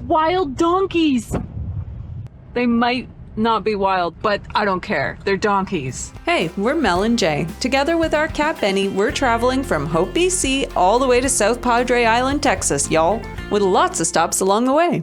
Wild donkeys! They might not be wild, but I don't care. They're donkeys. Hey, we're Mel and Jay. Together with our cat Benny, we're traveling from Hope, BC all the way to South Padre Island, Texas, y'all, with lots of stops along the way.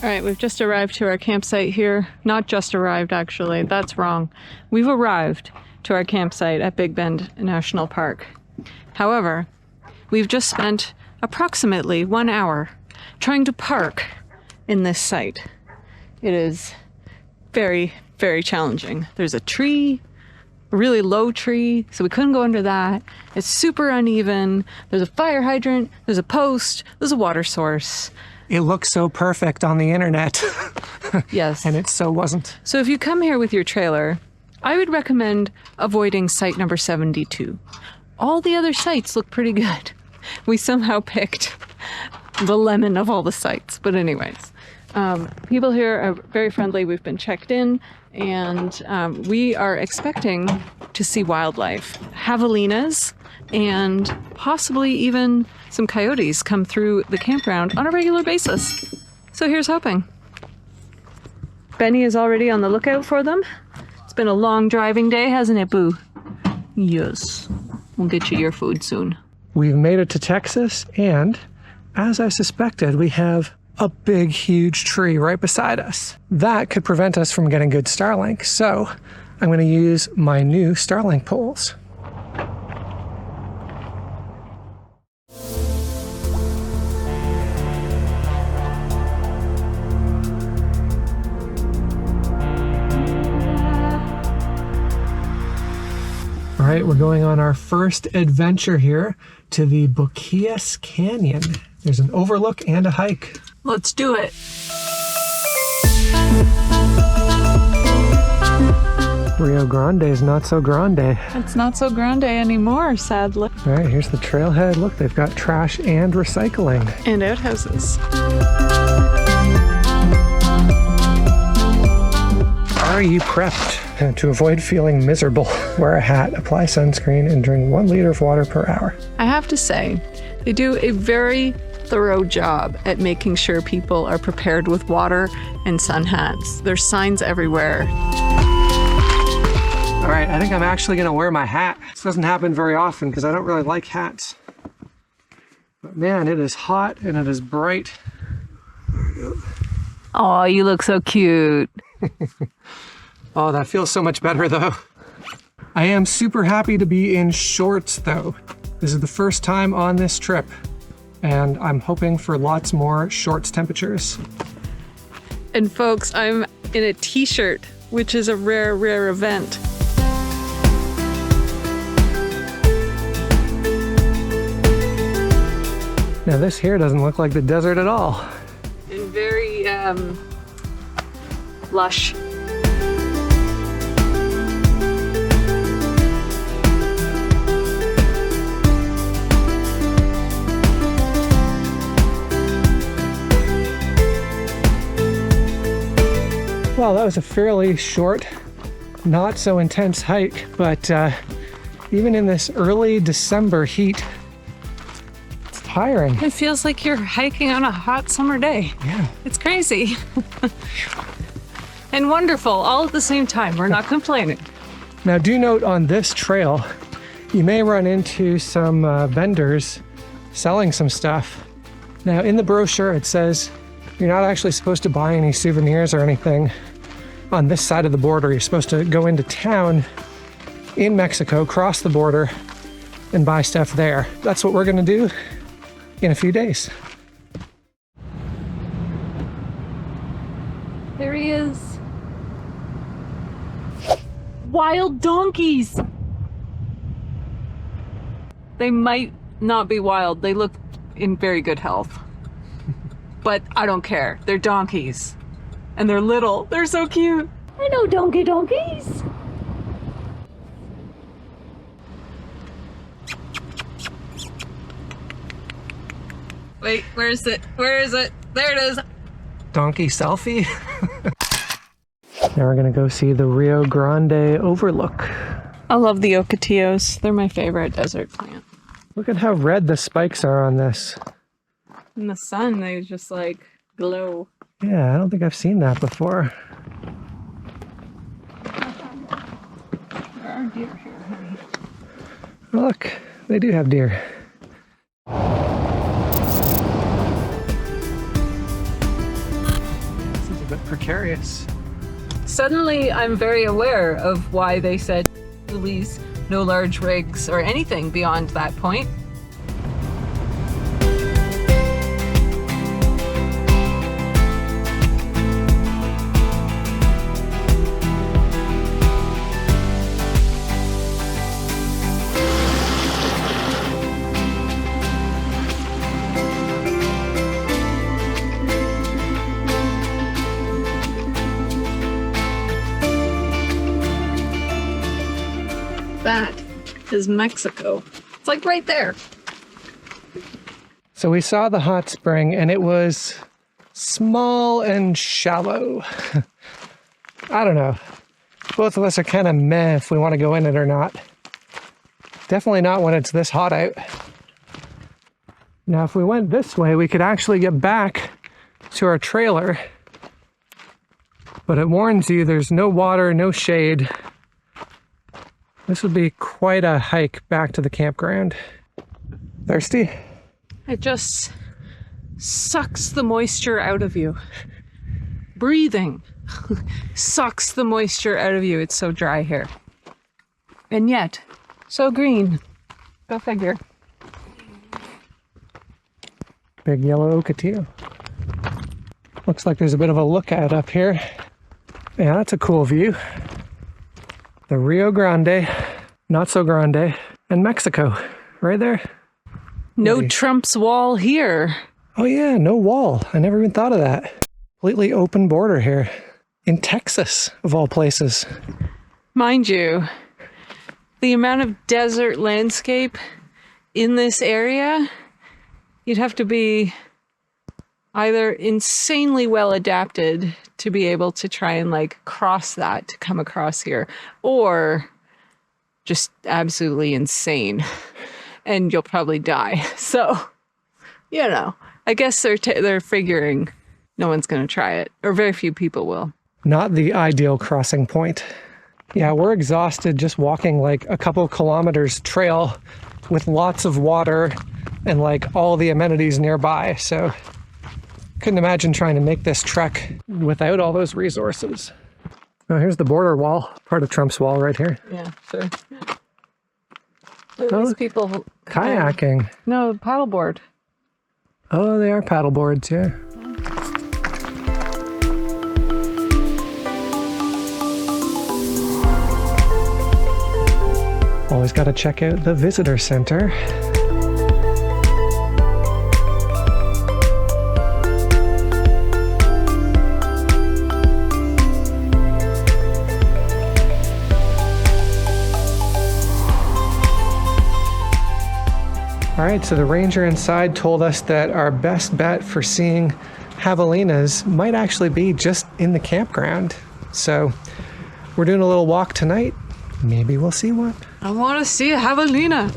All right, we've just arrived to our campsite here. Not just arrived, actually. That's wrong. We've arrived to our campsite at Big Bend National Park. However, we've just spent approximately 1 hour trying to park in this site. It is very, very challenging. There's a tree, a really low tree, so we couldn't go under that. It's super uneven. There's a fire hydrant, there's a post, there's a water source. It looks so perfect on the internet. Yes. And it so wasn't. So if you come here with your trailer, I would recommend avoiding site number 72. All the other sites look pretty good. We somehow picked the lemon of all the sites. But anyways, people here are very friendly. We've been checked in, and we are expecting to see wildlife. Javelinas and possibly even some coyotes come through the campground on a regular basis. So here's hoping. Benny is already on the lookout for them. It's been a long driving day, hasn't it, Boo? Yes. We'll get you your food soon. We've made it to Texas, and as I suspected, we have a big, huge tree right beside us. That could prevent us from getting good Starlink, so I'm going to use my new Starlink poles. All right, we're going on our first adventure here to the Boquillas Canyon. There's an overlook and a hike. Let's do it. Rio Grande is not so grande. It's not so grande anymore, sadly. All right, here's the trailhead. Look, they've got trash and recycling. And outhouses. Are you prepped? To avoid feeling miserable, wear a hat, apply sunscreen, and drink 1 liter of water per hour. I have to say, they do a very thorough job at making sure people are prepared with water and sun hats. There's signs everywhere. All right, I think I'm actually gonna wear my hat. This doesn't happen very often because I don't really like hats. But man, it is hot and it is bright. Oh, you look so cute. Oh, that feels so much better though. I am super happy to be in shorts though. This is the first time on this trip, and I'm hoping for lots more shorts temperatures. And folks, I'm in a t-shirt, which is a rare, rare event. Now this here doesn't look like the desert at all. And very, lush. Well, that was a fairly short, not so intense hike, but even in this early December heat, it's tiring. It feels like you're hiking on a hot summer day. Yeah. It's crazy. And wonderful, all at the same time. We're not complaining. Now do note on this trail, you may run into some vendors selling some stuff. Now in the brochure it says you're not actually supposed to buy any souvenirs or anything on this side of the border. You're supposed to go into town in Mexico, cross the border, and buy stuff there. That's what we're gonna do in a few days. There he is. Wild donkeys! They might not be wild. They look in very good health. But I don't care. They're donkeys. And they're little. They're so cute. Hello, donkeys. Wait, where is it? Where is it? There it is. Donkey selfie. Now we're gonna go see the Rio Grande overlook. I love the ocotillos. They're my favorite desert plant. Look at how red the spikes are on this. In the sun, they just like glow. Yeah, I don't think I've seen that before. There are deer here, honey. Look, they do have deer. This is a bit precarious. Suddenly, I'm very aware of why they said release no large rigs or anything beyond that point. That is Mexico. It's like right there. So we saw the hot spring and it was small and shallow. I don't know. Both of us are kind of meh if we want to go in it or not. Definitely not when it's this hot out. Now if we went this way, we could actually get back to our trailer. But it warns you there's no water, no shade. This would be quite a hike back to the campground. Thirsty? It just sucks the moisture out of you. Breathing sucks the moisture out of you. It's so dry here. And yet, so green. Go figure. Big yellow ocotillo. Looks like there's a bit of a lookout up here. Yeah, that's a cool view. The Rio Grande, not so grande, and Mexico, right there. No Maybe. Trump's wall here. Oh yeah, no wall. I never even thought of that. Completely open border here. In Texas, of all places. Mind you, the amount of desert landscape in this area, you'd have to be either insanely well adapted to be able to try and like cross that to come across here, or just absolutely insane and you'll probably die. So, you know, I guess they're figuring no one's going to try it, or very few people will. Not the ideal crossing point. Yeah, we're exhausted just walking like a couple kilometers trail with lots of water and like all the amenities nearby. So couldn't imagine trying to make this trek without all those resources. Oh, here's the border wall, part of Trump's wall right here. Yeah, sure. Oh, These people kayaking. No, paddleboard. Oh, they are paddle boards, yeah. Always got to check out the visitor center. All right, so the ranger inside told us that our best bet for seeing javelinas might actually be just in the campground. So we're doing a little walk tonight. Maybe we'll see one. I want to see a javelina.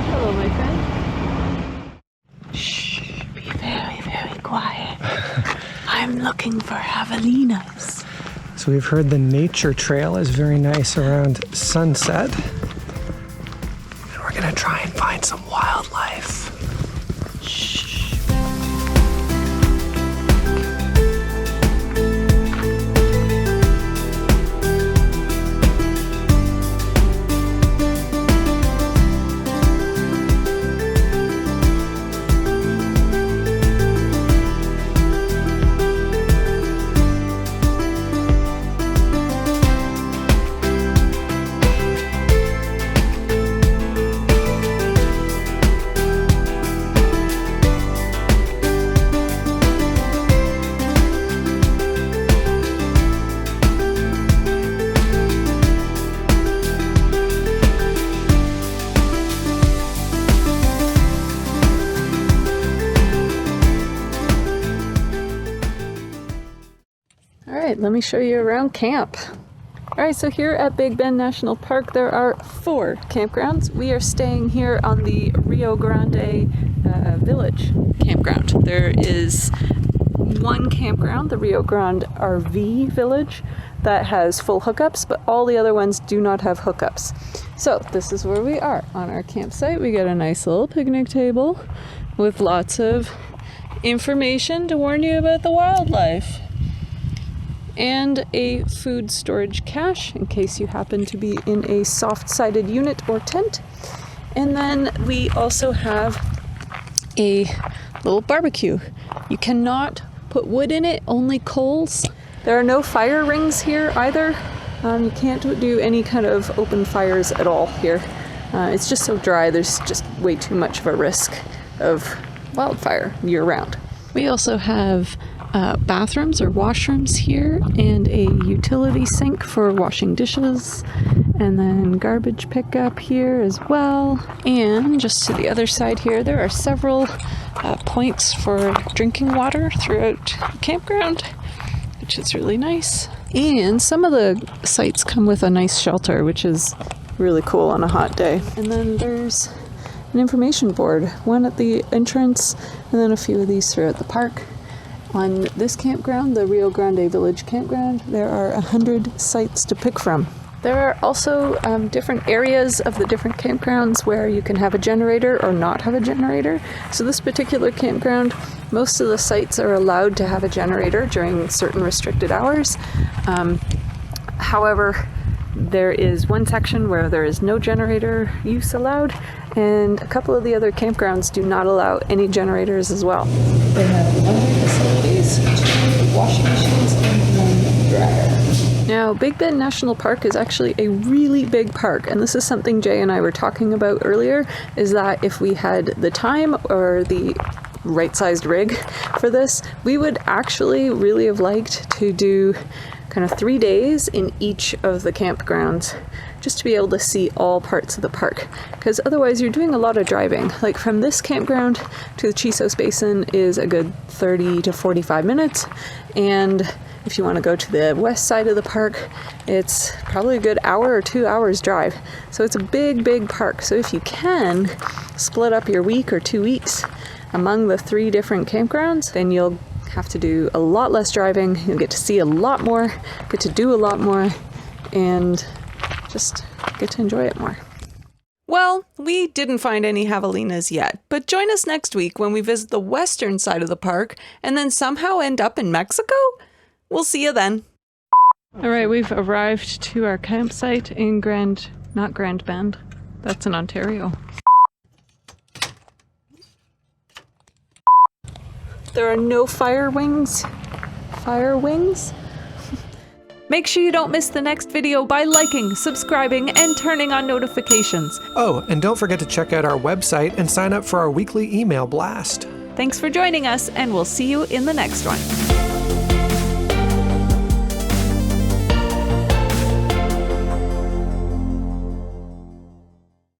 Hello, my friend. Shh, be very, very quiet. I'm looking for javelinas. So we've heard the nature trail is very nice around sunset. And we're gonna try and find some wildlife. Shh. All right, let me show you around camp. All right, so here at Big Bend National Park, there are 4 campgrounds. We are staying here on the Rio Grande Village Campground. There is one campground, the Rio Grande RV Village, that has full hookups, but all the other ones do not have hookups. So this is where we are on our campsite. We got a nice little picnic table with lots of information to warn you about the wildlife, and a food storage cache in case you happen to be in a soft-sided unit or tent. And then we also have a little barbecue. You cannot put wood in it, only coals. There are no fire rings here either. You can't do any kind of open fires at all here. It's just so dry, there's just way too much of a risk of wildfire year-round. We also have bathrooms or washrooms here, and a utility sink for washing dishes, and then garbage pickup here as well. And just to the other side here, there are several points for drinking water throughout the campground, which is really nice. And some of the sites come with a nice shelter, which is really cool on a hot day. And then there's an information board, one at the entrance, and then a few of these throughout the park. On this campground, the Rio Grande Village Campground, there are 100 sites to pick from. There are also different areas of the different campgrounds where you can have a generator or not have a generator. So this particular campground, most of the sites are allowed to have a generator during certain restricted hours. However, there is one section where there is no generator use allowed, and a couple of the other campgrounds do not allow any generators as well. They have laundry facilities, 2 washing machines, and 1 dryer. Now, Big Bend National Park is actually a really big park, and this is something Jay and I were talking about earlier, is that if we had the time or the right-sized rig for this, we would actually really have liked to do kind of 3 days in each of the campgrounds, just to be able to see all parts of the park, because otherwise you're doing a lot of driving. Like from this campground to the Chisos Basin is a good 30 to 45 minutes, and if you want to go to the west side of the park, it's probably a good hour or 2 hours drive. So it's a big park. So if you can split up your week or 2 weeks among the 3 different campgrounds, then you'll have to do a lot less driving, you'll get to see a lot more, get to do a lot more, and just get to enjoy it more. Well, we didn't find any javelinas yet, but join us next week when we visit the western side of the park and then somehow end up in Mexico? We'll see you then. All right, we've arrived to our campsite in not Grand Bend, that's in Ontario. There are no fire wings. Make sure you don't miss the next video by liking, subscribing, and turning on notifications. Oh, and don't forget to check out our website and sign up for our weekly email blast. Thanks for joining us, and we'll see you in the next one.